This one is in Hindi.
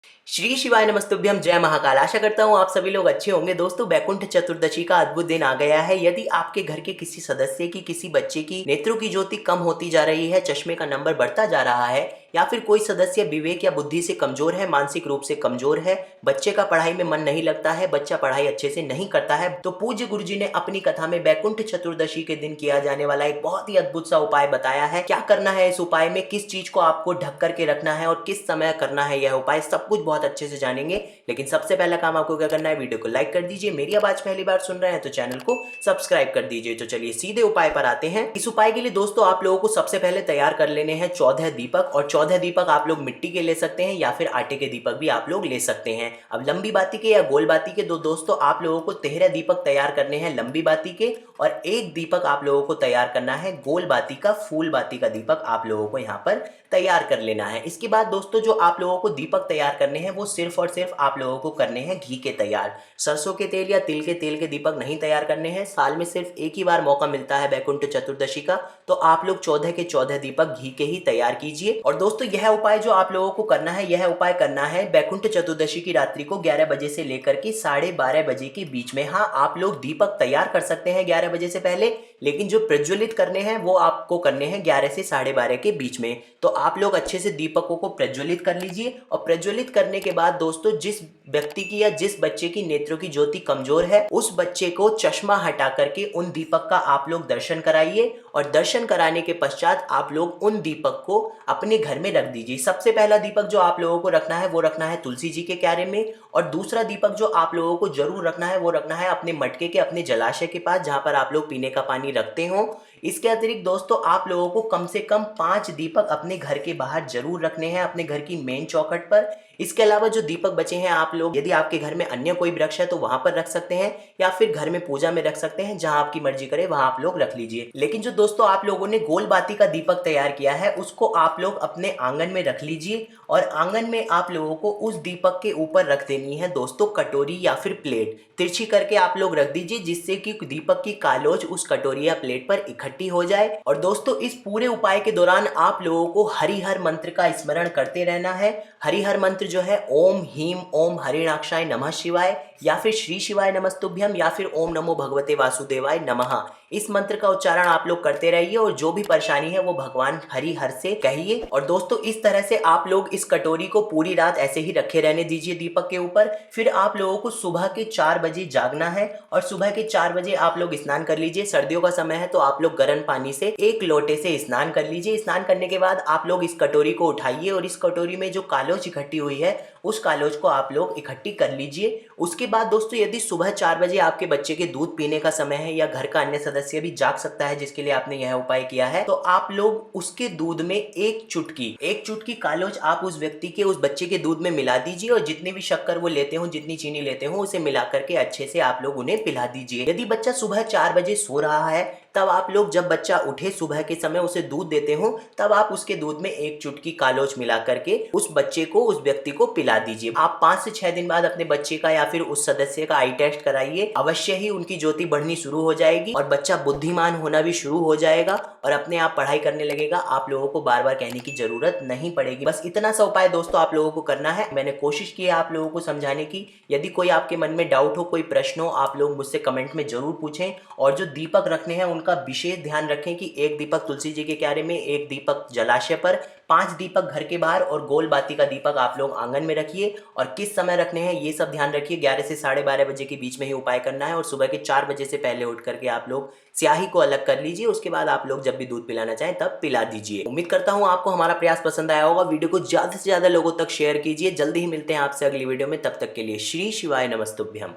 श्री शिवाय नमस्तुभ्यम, जय महाकाल। आशा करता हूँ आप सभी लोग अच्छे होंगे। दोस्तों, बैकुंठ चतुर्दशी का अद्भुत दिन आ गया है। यदि आपके घर के किसी सदस्य की, किसी बच्चे की नेत्रों की ज्योति कम होती जा रही है, चश्मे का नंबर बढ़ता जा रहा है, या फिर कोई सदस्य विवेक या बुद्धि से कमजोर है, मानसिक रूप से कमजोर है, बच्चे का पढ़ाई में मन नहीं लगता है, बच्चा पढ़ाई अच्छे से नहीं करता है, तो पूज्य गुरु जी ने अपनी कथा में बैकुंठ चतुर्दशी के दिन किया जाने वाला एक बहुत ही अद्भुत सा उपाय बताया है। क्या करना है इस उपाय में, किस चीज को आपको ढक करके रखना है और किस समय करना है यह उपाय, सब कुछ बहुत अच्छे से जानेंगे। लेकिन सबसे पहला काम आपको क्या करना है, वीडियो को लाइक कर दीजिए। मेरी आवाज पहली बार सुन रहे हैं तो चैनल को सब्सक्राइब कर दीजिए। तो चलिए सीधे उपाय पर आते हैं। इस उपाय के लिए दोस्तों आप लोगों को सबसे पहले तैयार कर लेने हैं 14 दीपक, और 14 दीपक आप लोग मिट्टी के ले सकते हैं या फिर आटे के दीपक भी आप लोग ले सकते हैं। अब लंबी बाती के या गोल बाती के दोस्तों आप लोगों को 13 दीपक तैयार करने हैं लंबी बाती के, और एक दीपक आप लोगों को तैयार करना है गोल बाती का, फूल बाती का दीपक आप लोगों को यहाँ पर तैयार कर लेना है। इसके बाद दोस्तों जो आप लोगों को दीपक तैयार करने हैं वो सिर्फ और सिर्फ आप लोगों को करने हैं घी के तैयार। सरसों के तेल या तिल के तेल के दीपक नहीं तैयार करने हैं। साल में सिर्फ एक ही बार मौका मिलता है बैकुंठ चतुर्दशी का, तो आप लोग 14 के 14 दीपक घी के ही तैयार कीजिए। और दोस्तों यह उपाय जो आप लोगों को करना है, यह उपाय करना है बैकुंठ चतुर्दशी की रात्रि को 11 बजे से लेकर के 12:30 बजे के बीच में। हाँ, आप लोग दीपक तैयार कर सकते हैं 11 बजे से पहले, लेकिन जो प्रज्वलित करने हैं वो आपको करने हैं 11 से 12:30 के बीच में। तो आप लोग अच्छे से दीपकों को प्रज्वलित कर लीजिए, और प्रज्वलित करने के बाद दोस्तों जिस व्यक्ति की या जिस बच्चे की नेत्रों की ज्योति कमजोर है, उस बच्चे को चश्मा हटा करके उन दीपक का आप लोग दर्शन कराइए, और दर्शन कराने के पश्चात आप लोग उन दीपक को अपने घर में रख दीजिए। सबसे पहला दीपक जो आप लोगों को रखना है वो रखना है तुलसी जी के क्यारे में, और दूसरा दीपक जो आप लोगों को जरूर रखना है वो रखना है अपने मटके के, अपने जलाशय के पास जहां पर आप लोग पीने का पानी रखते हो। इसके अतिरिक्त दोस्तों आप लोगों को कम से कम 5 दीपक अपने घर के बाहर जरूर रखने हैं, अपने घर की मेन चौखट पर। इसके अलावा जो दीपक बचे हैं आप लोग, यदि आपके घर में अन्य कोई वृक्ष है तो वहां पर रख सकते हैं, या फिर घर में पूजा में रख सकते हैं, जहां आपकी मर्जी करे वहां आप लोग रख लीजिए। लेकिन जो दोस्तों आप लोगों ने गोल बाती का दीपक तैयार किया है उसको आप लोग अपने आंगन में रख लीजिए, और आंगन में आप लोगों को उस दीपक के ऊपर रख देनी है दोस्तों कटोरी या फिर प्लेट। तिरछी करके आप लोग रख दीजिए, जिससे कि दीपक की कालोज उस कटोरी या प्लेट पर इकट्ठी हो जाए। और दोस्तों इस पूरे उपाय के दौरान आप लोगों को हरिहर मंत्र का स्मरण करते रहना है। हरिहर मंत्र जो है ओम हीम ओम हरिणाक्षाय नमः शिवाय, या फिर श्री शिवाय नमस्तुभ्यम, या फिर ओम नमो भगवते वासुदेवाय नमः। इस मंत्र का उच्चारण आप लोग करते रहिए, और जो भी परेशानी है वो भगवान हरिहर से कहिए। और दोस्तों इस तरह से आप लोग इस कटोरी को पूरी रात ऐसे ही रखे रहने दीजिए दीपक के ऊपर। फिर आप लोगों को सुबह के 4 बजे जागना है, और सुबह के 4 बजे आप लोग स्नान कर लीजिए। सर्दियों का समय है तो आप लोग गर्म पानी से 1 लोटे से स्नान कर लीजिए। स्नान करने के बाद आप लोग इस कटोरी को उठाइए, और इस कटोरी में जो कालोज इकट्ठी हुई है उस कालोज को आप लोग इकट्ठी कर लीजिए। उसके बाद दोस्तों यदि सुबह 4 बजे आपके बच्चे के दूध पीने का समय है, या घर का अन्य सदस्य भी जाग सकता है जिसके लिए आपने यह उपाय किया है, तो आप लोग उसके दूध में एक चुटकी कालोज आप उस व्यक्ति के, उस बच्चे के दूध में मिला दीजिए, और जितनी भी शक्कर वो लेते हो, जितनी चीनी लेते हो, उसे मिला करके अच्छे से आप लोग उन्हें पिला दीजिए। यदि बच्चा सुबह 4 बजे सो रहा है, तब आप लोग जब बच्चा उठे सुबह के समय उसे दूध देते हो, तब आप उसके दूध में एक चुटकी कालोज मिला करके उस बच्चे को, उस व्यक्ति को पिला दीजिए। आप 5 से 6 दिन बाद अपने बच्चे का या फिर उस सदस्य का आई टेस्ट कराइए। अवश्य ही उनकी ज्योति बढ़नी शुरू हो जाएगी, और बच्चा बुद्धिमान होना भी शुरू हो जाएगा, और अपने आप पढ़ाई करने लगेगा। आप लोगों को बार बार कहने की जरूरत नहीं पड़ेगी। बस इतना सा उपाय दोस्तों आप लोगों को करना है। मैंने कोशिश की है आप लोगों को समझाने की। यदि कोई आपके मन में डाउट हो, कोई प्रश्न हो, आप लोग मुझसे कमेंट में जरूर पूछें। और जो दीपक रखने हैं उनका विशेष ध्यान रखें कि एक दीपक तुलसी जी के क्यारे में, एक दीपक जलाशय पर, 5 दीपक घर के बाहर, और गोल बाती का दीपक आप लोग आंगन में रखिए। और किस समय रखने हैं ये सब ध्यान रखिए। 11 से 12:30 बजे के बीच में ही उपाय करना है, और सुबह के 4 बजे से पहले उठ करके आप लोग स्याही को अलग कर लीजिए। उसके बाद आप लोग जब भी दूध पिलाना चाहें तब पिला दीजिए। उम्मीद करता हूं आपको हमारा प्रयास पसंद आया होगा। वीडियो को ज्यादा से ज्यादा लोगों तक शेयर कीजिए। जल्दी ही मिलते हैं आपसे अगली वीडियो में। तब तक के लिए श्री शिवाय नमस्तुभ्यम।